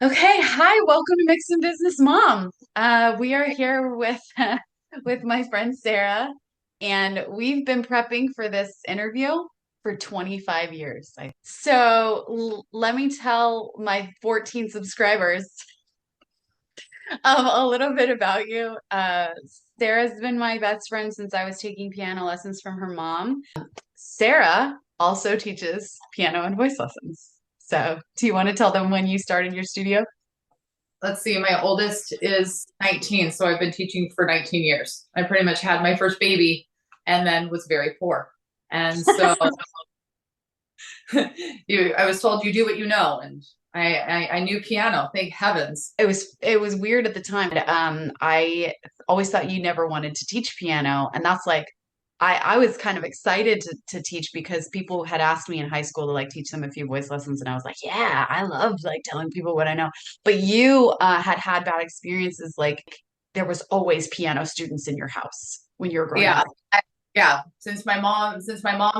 Okay, hi, welcome to Mix and Business Mom. We are here with with my friend Sarah, and we've been prepping for this interview for 25 years. Let me tell my 14 subscribers a little bit about you. Sarah's been my best friend since I was taking piano lessons from her mom. Sarah also teaches piano and voice lessons. So, do you want to tell them when you started your studio? Let's see, my oldest is 19, so I've been teaching for 19 years. I pretty much had my first baby and then was very poor. And so I was told you do what you know, and I knew piano, thank heavens. It was weird at the time. I always thought you never wanted to teach piano, and that's like I was kind of excited to teach because people had asked me in high school to like teach them a few voice lessons, and I was like, yeah, I love like telling people what I know. But you had bad experiences, like there was always piano students in your house when you were growing Yeah. up. Yeah, since my mom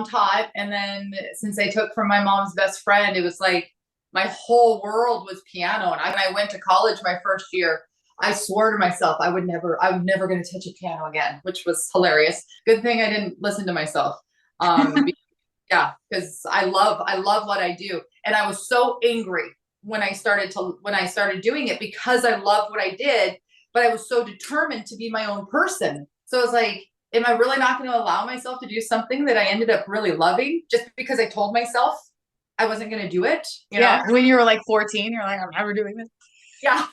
taught, and then since I took from my mom's best friend, it was like my whole world was piano. And when I went to college my first year, I swore to myself I was never going to touch a piano again, which was hilarious. Good thing I didn't listen to myself. Yeah, because I love what I do, and I was so angry when I started doing it because I loved what I did, but I was so determined to be my own person. So I was like, am I really not going to allow myself to do something that I ended up really loving just because I told myself I wasn't going to do it? You Yeah, know? when you were like 14, you're like, I'm never doing this. Yeah.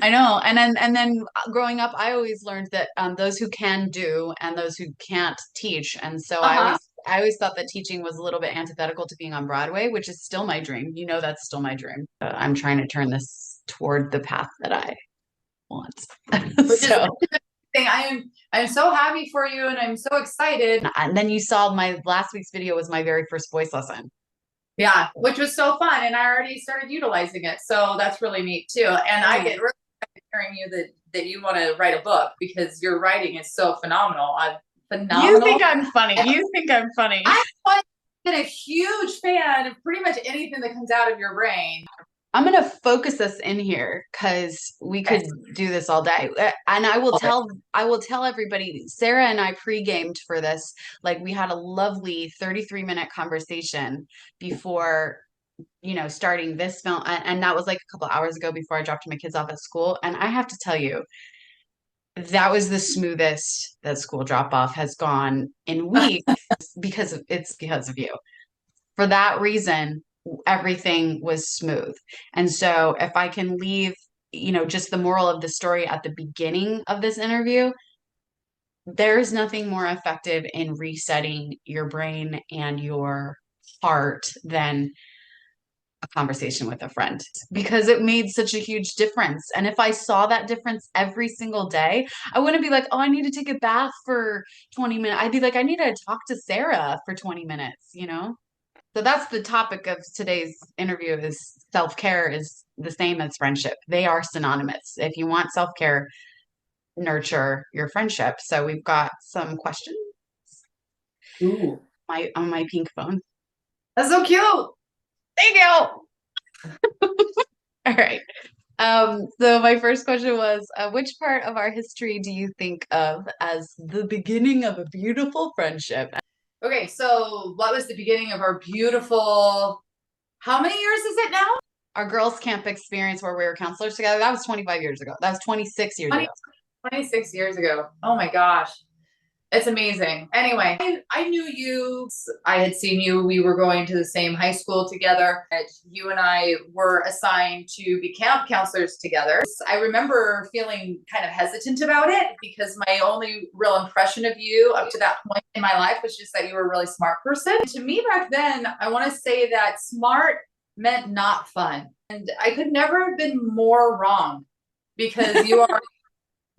I know. And then growing up, I always learned that those who can do and those who can't teach. And so Uh huh. I always thought that teaching was a little bit antithetical to being on Broadway, which is still my dream. You know, that's still my dream. I'm trying to turn this toward the path that I want. Which is So, thing. I'm so happy for you, and I'm so excited. and then you saw my last week's video was my very first voice lesson. Yeah, which was so fun, and I already started utilizing it, so that's really neat too. And I Yeah. get really excited hearing you that you want to write a book because your writing is so phenomenal. You Phenomenal. think I'm funny. You think I'm funny. I've been a huge fan of pretty much anything that comes out of your brain. I'm gonna focus us in here because we could Yes. do this all day. And I will tell everybody, Sarah and I pre-gamed for this. Like we had a lovely 33-minute conversation before, starting this film. And that was like a couple hours ago before I dropped my kids off at school. And I have to tell you, that was the smoothest that school drop off has gone in weeks because of you. For that reason, everything was smooth. And so if I can leave, just the moral of the story at the beginning of this interview, there is nothing more effective in resetting your brain and your heart than a conversation with a friend because it made such a huge difference. And if I saw that difference every single day, I wouldn't be like, oh, I need to take a bath for 20 minutes. I'd be like, I need to talk to Sarah for 20 minutes. So that's the topic of today's interview is self-care is the same as friendship. They are synonymous. If you want self-care, nurture your friendship. So we've got some questions Ooh, on my pink phone. that's so cute. Thank you. All right. So my first question was, which part of our history do you think of as the beginning of a beautiful friendship? Okay, so what was the beginning of our beautiful? How many years is it now? Our girls' camp experience where we were counselors together, that was 25 years ago. That was 26 years 20, ago. 26 years ago. Oh my gosh. It's amazing. Anyway, I knew you. I had seen you. We were going to the same high school together. You and I were assigned to be camp counselors together. I remember feeling kind of hesitant about it because my only real impression of you up to that point in my life was just that you were a really smart person. To me back then, I want to say that smart meant not fun. And I could never have been more wrong because you are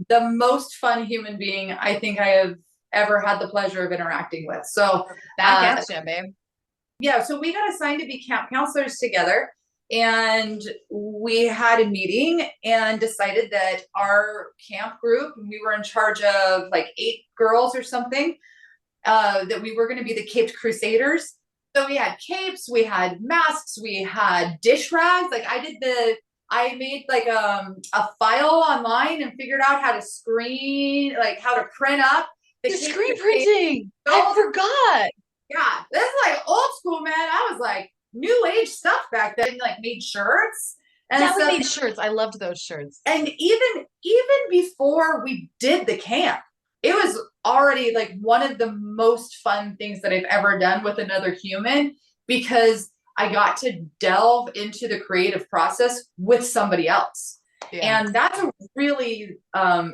the most fun human being I think I have ever had the pleasure of interacting with. So, Back uh, at you, babe. yeah, so we got assigned to be camp counselors together, and we had a meeting and decided that our camp group, we were in charge of like 8 girls or something, that we were going to be the Caped Crusaders. So we had capes, we had masks, we had dish rags. Like I made like a file online and figured out how to screen, like how to print up the The cape screen to save. printing. I So forgot. yeah, this is like old school, man. I was like new age stuff back then. Like made shirts and Yeah, we stuff. made shirts. I loved those shirts. And even before we did the camp, it was already like one of the most fun things that I've ever done with another human, because I got to delve into the creative process with somebody else. Yeah. And that's a really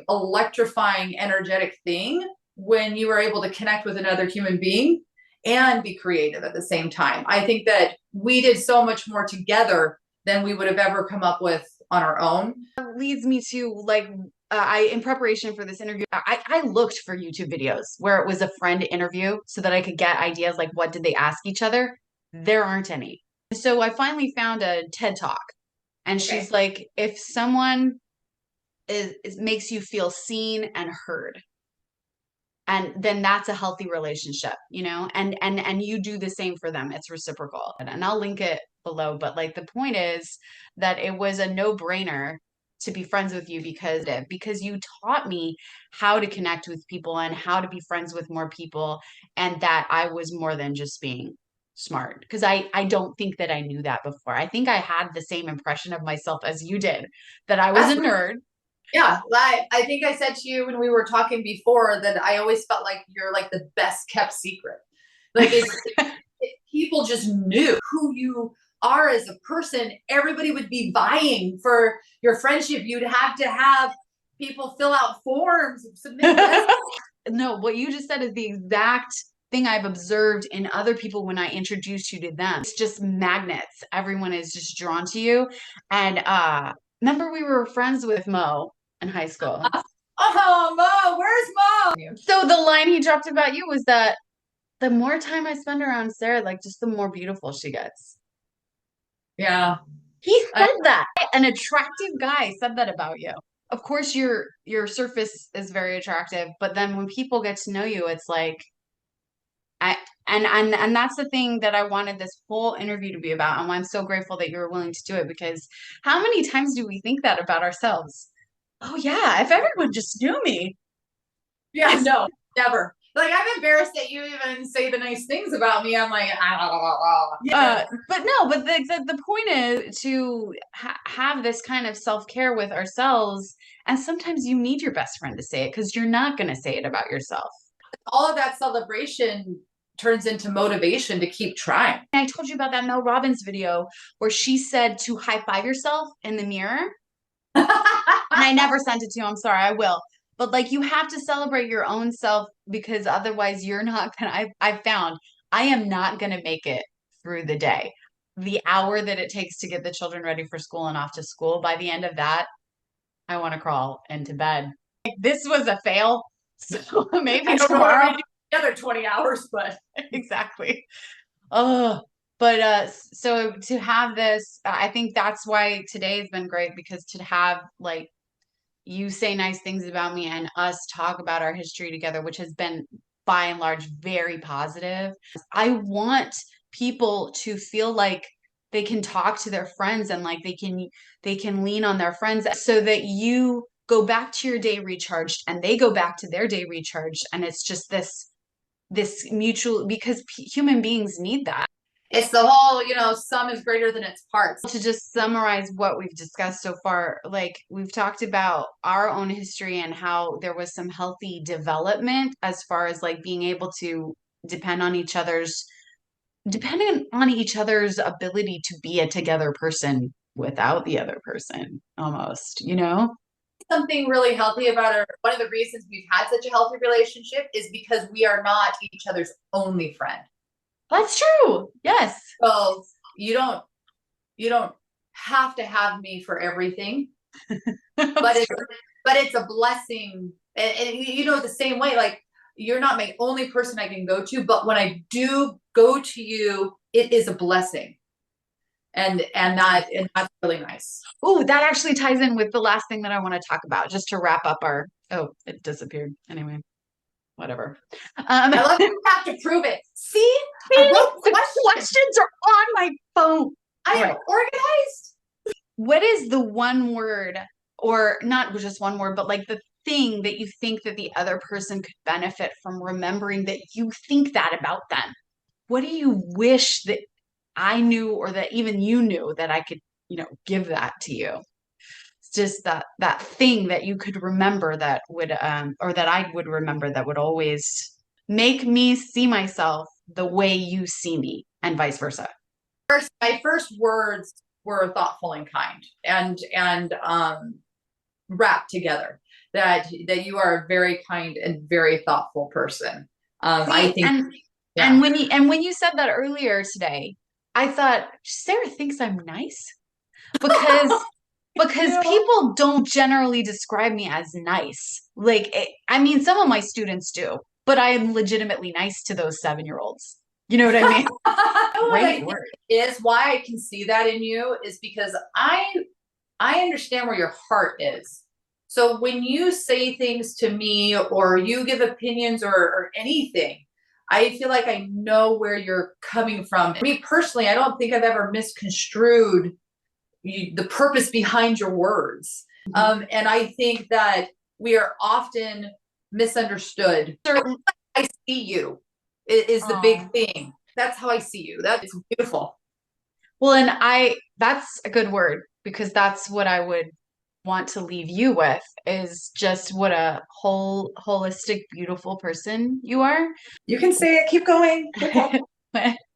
electrifying, energetic thing when you are able to connect with another human being and be creative at the same time. I think that we did so much more together than we would have ever come up with on our own. Leads me to like I in preparation for this interview, I looked for YouTube videos where it was a friend interview so that I could get ideas like what did they ask each other. There aren't any. So I finally found a TED Talk, and she's Okay. like, if someone makes you feel seen and heard, and then that's a healthy relationship, you know, and you do the same for them, it's reciprocal. And I'll link it below, but like the point is that it was a no-brainer to be friends with you because you taught me how to connect with people and how to be friends with more people, and that I was more than just being smart, because I don't think that I knew that before. I think I had the same impression of myself as you did, that I was a That's nerd. Yeah, I think I said to you when we were talking before that I always felt like you're like the best kept secret. Like if people just knew who you are as a person, everybody would be vying for your friendship. You'd have to have people fill out forms, submit resumes. No, what you just said is the exact thing I've observed in other people when I introduce you to them. It's just magnets. Everyone is just drawn to you. And remember we were friends with Mo in high school. Oh, Mo, where's Mo? So the line he dropped about you was that the more time I spend around Sarah, like just the more beautiful she gets. Yeah. He I, said that. An attractive guy said that about you. Of course your surface is very attractive, but then when people get to know you, it's like I and that's the thing that I wanted this whole interview to be about, and why I'm so grateful that you were willing to do it, because how many times do we think that about ourselves? Oh yeah, if everyone just knew me. yeah, no, never. Like I'm embarrassed that you even say the nice things about me. I'm like, yeah. But no, but the point is to have this kind of self-care with ourselves, and sometimes you need your best friend to say it because you're not going to say it about yourself. All of that celebration turns into motivation to keep trying. I told you about that Mel Robbins video where she said to high five yourself in the mirror. And I never sent it to you. I'm sorry, I will. But like you have to celebrate your own self, because otherwise you're not gonna I found I am not gonna make it through the day. The hour that it takes to get the children ready for school and off to school, by the end of that, I want to crawl into bed. Like, this was a fail. So maybe I don't know what tomorrow. we do the other 20 hours, but Exactly. Oh, but so to have this, I think that's why today has been great, because to have like you say nice things about me and us talk about our history together, which has been by and large very positive. I want people to feel like they can talk to their friends, and like they can lean on their friends, so that you go back to your day recharged and they go back to their day recharged, and it's just this mutual, because human beings need that. it's the whole, sum is greater than its parts. To just summarize what we've discussed so far, like we've talked about our own history and how there was some healthy development as far as like being able to depend on each other's depending on each other's ability to be a together person without the other person, almost, you know? Something really healthy about one of the reasons we've had such a healthy relationship is because we are not each other's only friend. That's true. Yes. So you don't have to have me for everything, but it's a blessing. And the same way, like you're not my only person I can go to, but when I do go to you, it is a blessing. And that's really nice. Oh, that actually ties in with the last thing that I want to talk about, just to wrap up our, oh, it disappeared. Anyway. whatever. I love you have to prove it. See, I See, wrote the questions. questions are on my phone. I All am right. organized. What is the one word, or not just one word, but like the thing that you think that the other person could benefit from remembering that you think that about them? What do you wish that I knew or that even you knew that I could, give that to you? It's just that thing that you could remember that would or that I would remember that would always make me see myself the way you see me and vice versa. My first words were thoughtful and kind, and wrapped together. That you are a very kind and very thoughtful person. I See, think, and yeah. when you said that earlier today, I thought Sarah thinks I'm nice because You. people don't generally describe me as nice. Like, I mean, some of my students do, but I am legitimately nice to those 7-year-olds. You know what I mean? What I Great think word. is why I can see that in you is because I understand where your heart is. So when you say things to me or you give opinions or anything, I feel like I know where you're coming from. Me personally, I don't think I've ever misconstrued the purpose behind your words. Mhm. And I think that we are often misunderstood. Certain. I see you is the big Oh. thing. That's how I see you. That is beautiful. Well, and that's a good word because that's what I would want to leave you with is just what a holistic, beautiful person you are. You can say it. Keep going. No problem.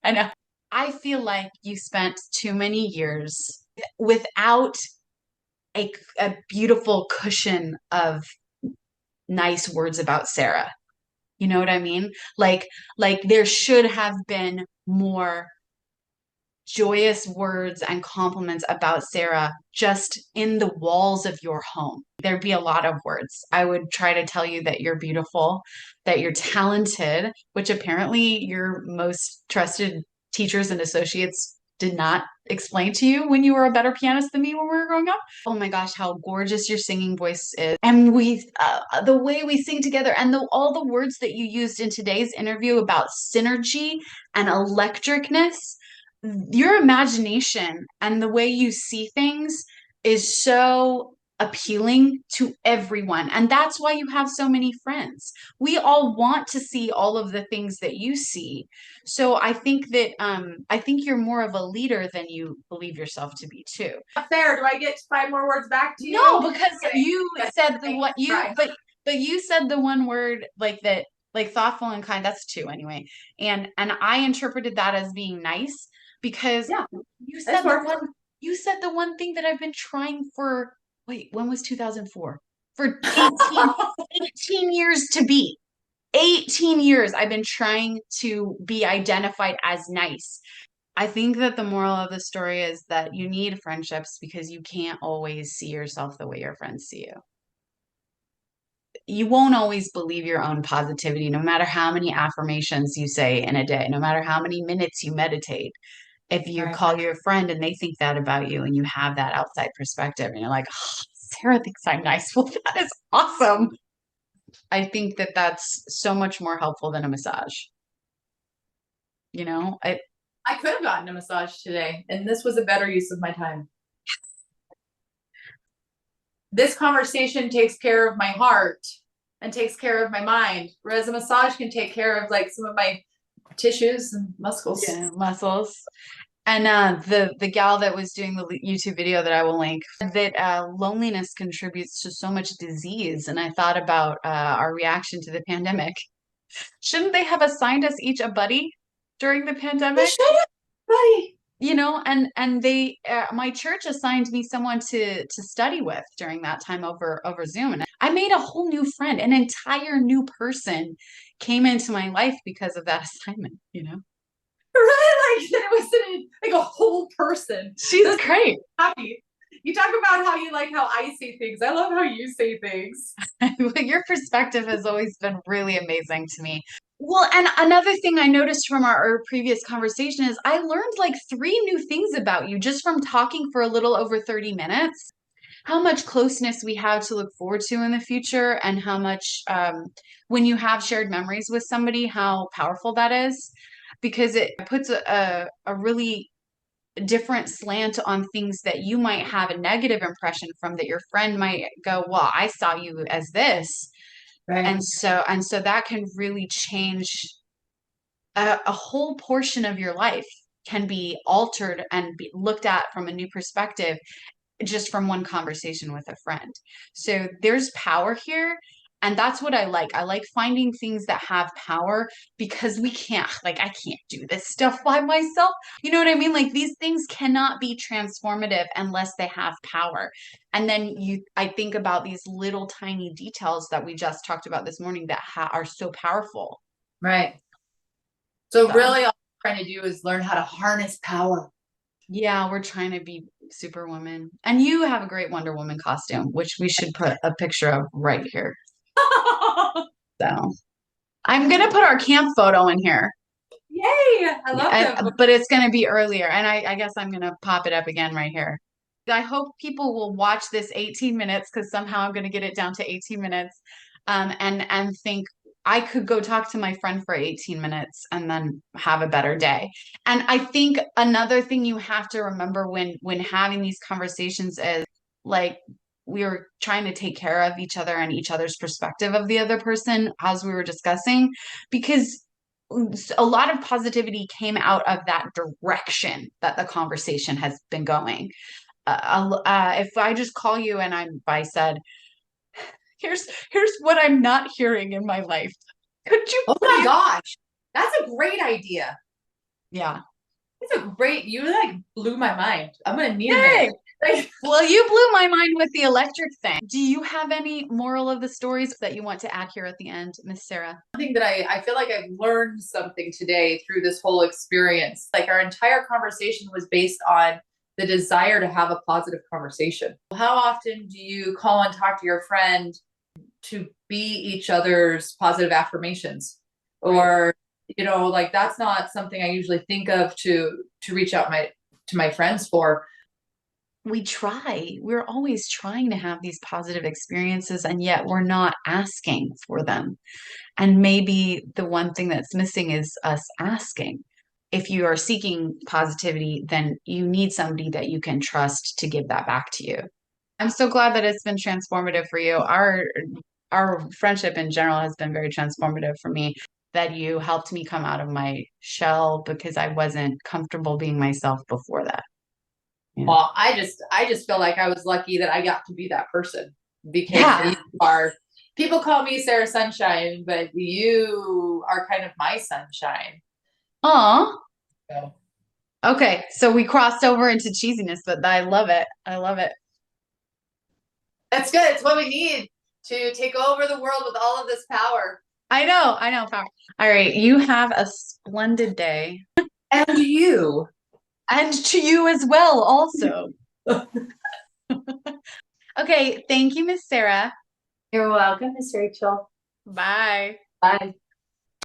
I know. I feel like you spent too many years without a beautiful cushion of nice words about Sarah. You know what I mean? Like there should have been more joyous words and compliments about Sarah just in the walls of your home. There'd be a lot of words. I would try to tell you that you're beautiful, that you're talented, which apparently your most trusted teachers and associates did not explain to you when you were a better pianist than me when we were growing up. Oh my gosh, how gorgeous your singing voice is. And the way we sing together and all the words that you used in today's interview about synergy and electricness, your imagination and the way you see things is so appealing to everyone. And that's why you have so many friends. We all want to see all of the things that you see. So I think you're more of a leader than you believe yourself to be too. Not fair. Do I get 5 more words back to No, you? because you said the what you Try. but you said the one word like that, like thoughtful and kind. That's two anyway. And I interpreted that as being nice because Yeah, you this said the works. one you said the one thing that I've been trying for, wait, when was 2004? For 18 years to be. 18 years I've been trying to be identified as nice. I think that the moral of the story is that you need friendships because you can't always see yourself the way your friends see you. You won't always believe your own positivity, no matter how many affirmations you say in a day, no matter how many minutes you meditate. If you Right. call your friend and they think that about you and you have that outside perspective and you're like, oh, Sarah thinks I'm nice. Well, that is awesome. I think that that's so much more helpful than a massage. You know, I could have gotten a massage today, and this was a better use of my time. This conversation takes care of my heart and takes care of my mind, whereas a massage can take care of like some of my tissues and muscles. yeah, muscles. And the gal that was doing the YouTube video that I will link said that loneliness contributes to so much disease. And I thought about our reaction to the pandemic. Shouldn't they have assigned us each a buddy during the They pandemic? should have, buddy. You know, and they my church assigned me someone to study with during that time over Zoom, and I made a whole new friend. An entire new person came into my life because of that assignment. You know, Really, like it was like a whole person. she's This great. happy. You talk about how you like how I say things. I love how you say things. Your perspective has always been really amazing to me. Well, and another thing I noticed from our previous conversation is I learned like three new things about you just from talking for a little over 30 minutes. how much closeness we have to look forward to in the future, and how much, when you have shared memories with somebody, how powerful that is, because it puts a really different slant on things that you might have a negative impression from, that your friend might go, well, I saw you as this. Right. And so that can really change a whole portion of your life, can be altered and be looked at from a new perspective, just from one conversation with a friend. So there's power here. And that's what I like. I like finding things that have power, because we can't, like, I can't do this stuff by myself. You know what I mean? Like, these things cannot be transformative unless they have power. And then I think about these little tiny details that we just talked about this morning that are so powerful. Right. So So, really all I'm trying to do is learn how to harness power. yeah, we're trying to be Superwoman. And you have a great Wonder Woman costume, which we should put a picture of right here. So I'm gonna put our camp photo in here, Yay! I love them. but it's gonna be earlier, and I guess I'm gonna pop it up again right here. I hope people will watch this 18 minutes, because somehow I'm gonna get it down to 18 minutes, and think I could go talk to my friend for 18 minutes and then have a better day. And I think another thing you have to remember when having these conversations is, like, we were trying to take care of each other and each other's perspective of the other person, as we were discussing, because a lot of positivity came out of that direction that the conversation has been going. If I just call you and I said, here's what I'm not hearing in my life. Could you Oh my please? gosh. That's a great idea. Yeah. It's a great, you like blew my mind. I'm gonna need a minute. Hey. Well, you blew my mind with the electric thing. Do you have any moral of the stories that you want to add here at the end, Miss Sarah? Something that I feel like I've learned something today through this whole experience. Like our entire conversation was based on the desire to have a positive conversation. How often do you call and talk to your friend to be each other's positive affirmations? Right. Or, like that's not something I usually think of to reach out to my friends for. We're always trying to have these positive experiences, and yet we're not asking for them. And maybe the one thing that's missing is us asking. If you are seeking positivity, then you need somebody that you can trust to give that back to you. I'm so glad that it's been transformative for you. Our friendship in general has been very transformative for me, that you helped me come out of my shell, because I wasn't comfortable being myself before that. Yeah. Well, I just feel like I was lucky that I got to be that person because Yeah. you are people call me Sarah Sunshine, but you are kind of my sunshine. Aw. So Okay, so we crossed over into cheesiness, but I love it. I love it. that's good. It's what we need to take over the world with all of this power. I know, power. All right, you have a splendid day. And you. And to you as well, also. Okay, thank you, Miss Sarah. You're welcome, Miss Rachel. Bye. Bye.